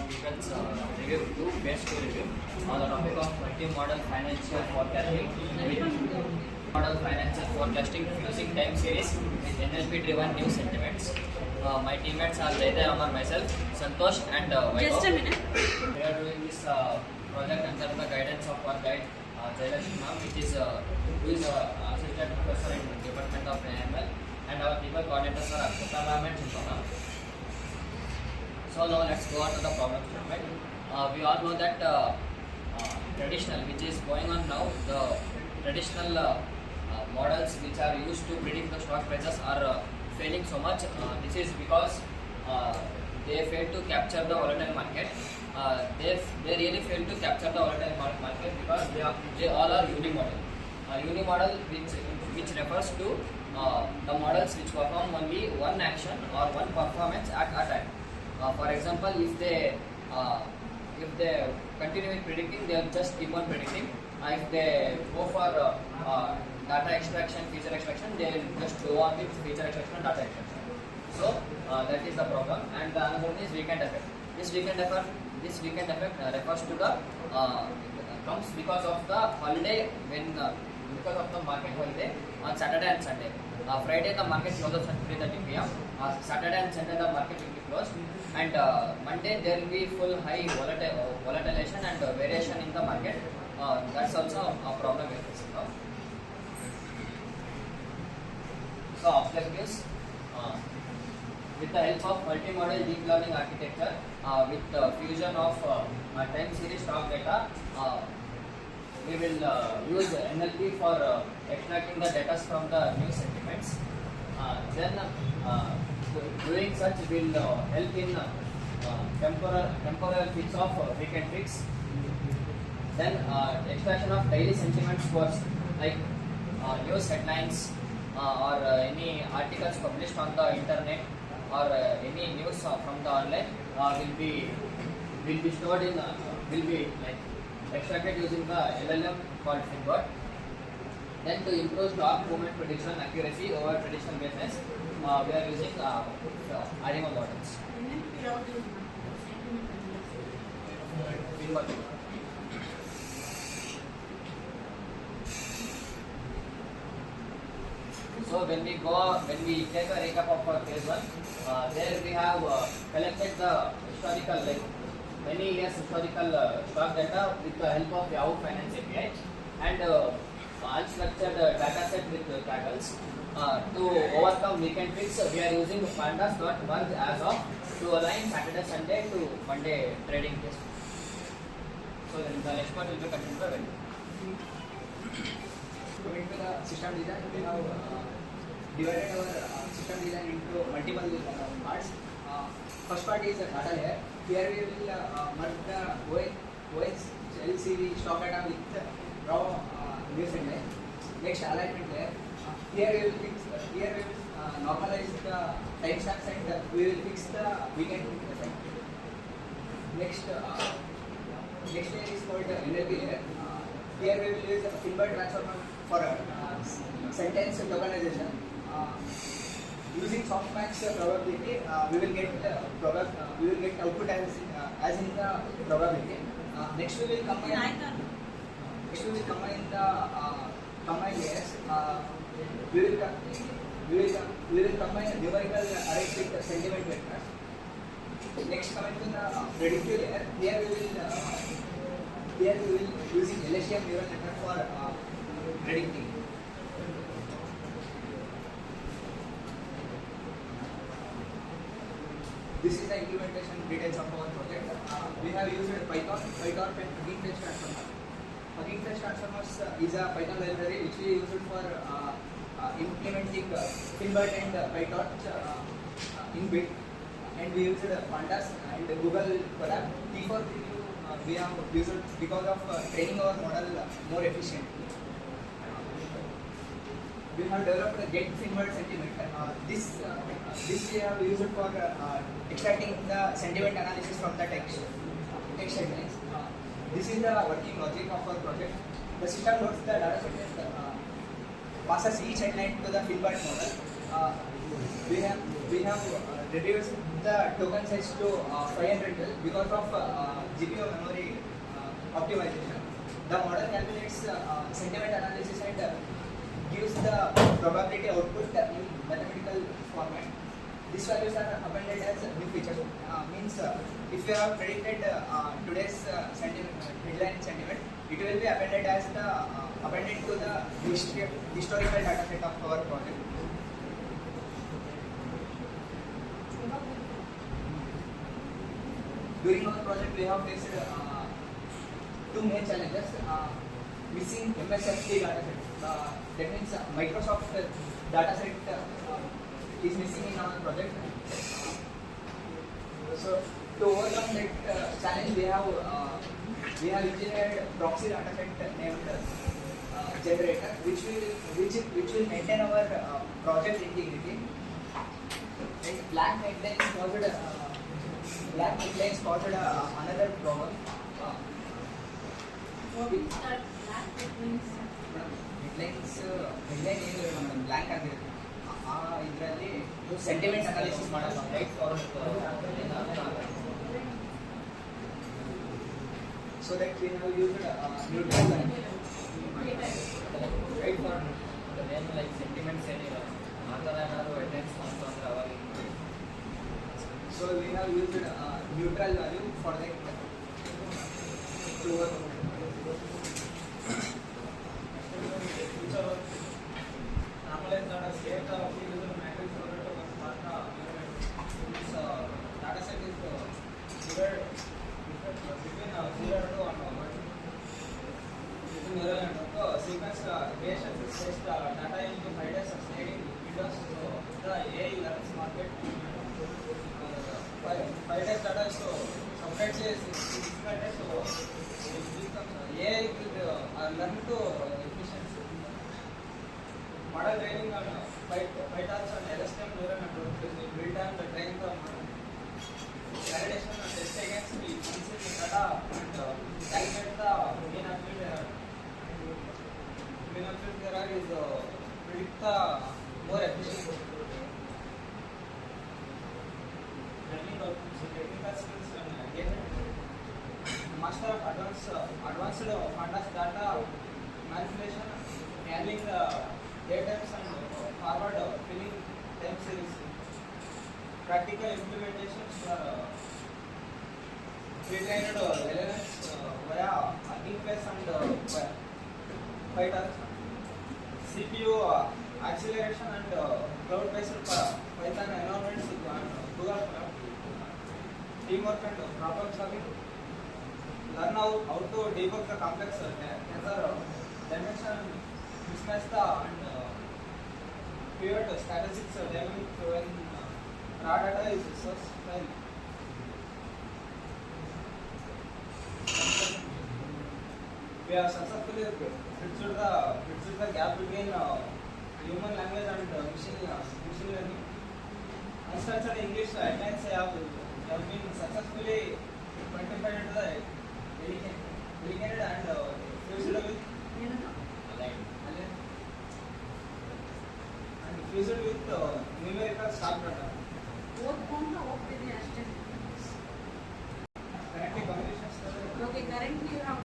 people's review to best to review on the topic of multi-model financial forecasting model financial forecasting using time series with NLP driven new sentiments. My teammates are Zaida Amar, myself, Santosh and Vaibhav. Just a minute. We are doing this project under the guidance of our guide Jayalakshmi ma'am, who is assistant professor in Department of AML, and our people coordinators are Akshata ma'am and Shilpa ma'am. So now let's go on to the problem statement. We all know that traditional, which is going on now, the traditional models which are used to predict the stock prices are failing so much. This is because they fail to capture the volatile market. They really fail to capture the volatile market because they all are unimodel. Unimodel which refers to the models which perform only one action or one performance at a time. For example, if they continue with predicting, they will just keep on predicting. If they go for data extraction, feature extraction, they will just go on with feature extraction and data extraction. So that is the problem. And the another one is weekend effect. This weekend effect refers to the comes because of the holiday because of the market holiday on Saturday and Sunday. Friday the market closes at 3:30 p.m. Saturday and Sunday the market will be closed, and Monday there will be full high volatilization and variation in the market. That's also a problem we're facing now. So objectives. With the help of multi-model deep learning architecture, with the fusion of time series stock data, we will use NLP for extracting the data from the new sentiments. Then doing such will help in temporal fix of weekend fix. Then extraction of daily sentiment scores like news headlines or any articles published on the internet or any news from the online will be stored in will be like extracted using the LLM called Finbot. Then to improve stock movement prediction accuracy over traditional business, we are using RMO models. Finbot. So when we take a recap of our phase 1, there we have collected the historical, like many years historical stock data with the help of Yahoo Finance API, and unstructured data set with taggles. To overcome weekend fix, we are using pandas.merge as of to align Saturday Sunday to Monday trading days. So then the next part will be continued by Vaibhav. Coming to the system design, we have divided our system design into multiple parts. First part is the data layer. Here we will merge the OS LCV stock data with raw news headline. Next, alignment layer. Here we will normalize the timestamps and we will fix the weekend effect. Next layer is called the NLP layer. Here we will use a Finbot transformer for sentence tokenization. Using softmax probability, we will get output as in the probability. Next we will combine the combined layers. We will combine the numerical array with sentiment vectors. Next, coming to the predictive layer, here we will using LSTM neural network for predicting. This is the implementation details of our project. We have used Python and Hugging Face transformer. Hugging Face transformers is a Python library which we use for implementing Finbot and PyTorch in bit. And we used Pandas and Google Colab. T4 we have used because of training our model more efficiently. We have developed a get Finbot sentiment. This we have used for extracting the sentiment analysis from the text headlines. This is the working logic of our project. The system loads the data set and passes each headline to the Finbot model. We have reduced the token size to 500 because of GPU memory optimization. The model calculates sentiment analysis and gives the probability output in mathematical format. These values are appended as new features. Means if you have predicted today's headline sentiment, it will be appended as the appended to the historical data set of our project. During our project, we have faced two main challenges. Missing MSFT data set. That means Microsoft data set is missing in our project. So to overcome that challenge, we have engineered proxy data set named generator, which will maintain our project integrity. And black headlines caused another problem. Headline ಏನು blank ಆಗಿರುತ್ತೆ ಇದರಲ್ಲಿ sentiment analysis ಮಾಡಲ್ಲ right forward so that we have used neutral right forward ಏನು like sentiments ಏನಿಲ್ಲ ಆ ಥರ ಏನಾದರೂ headlines ಮಾಡ್ತು ಅಂದರೆ ಅವಾಗ so we have used neutral value for that to work. Normalized data set of user matrix order to data set is divided between 0 to 1 between mirror and sequence creation says the data into 5 days of sliding windows. So the AI learns market 5 days data is so subtract says 6 days, so it becomes AI will learn to efficiency. Model training on PyTorch and LSTM neural network is built on the train the model. Validation and test against the consistent data and calculate the mean absolute error. Mean absolute error is predict the more efficient. Technical skills and engagement. Master of advanced pandas data manipulation, handling the datums and forward filling time series. Practical implementations for pre-trained LLMs via Hugging Face and PyTorch. CPU acceleration and cloud-based Python environments and Google Cloud. Teamwork and problem solving. Learn how to debug the complex tensor dimension, mismatch the and pivot statistics dynamic when raw data is source file. We have successfully bridged the gap between human language and machine learning. Unstructured English headlines have been successfully quantified into the dedicated and fused with numerical stock data.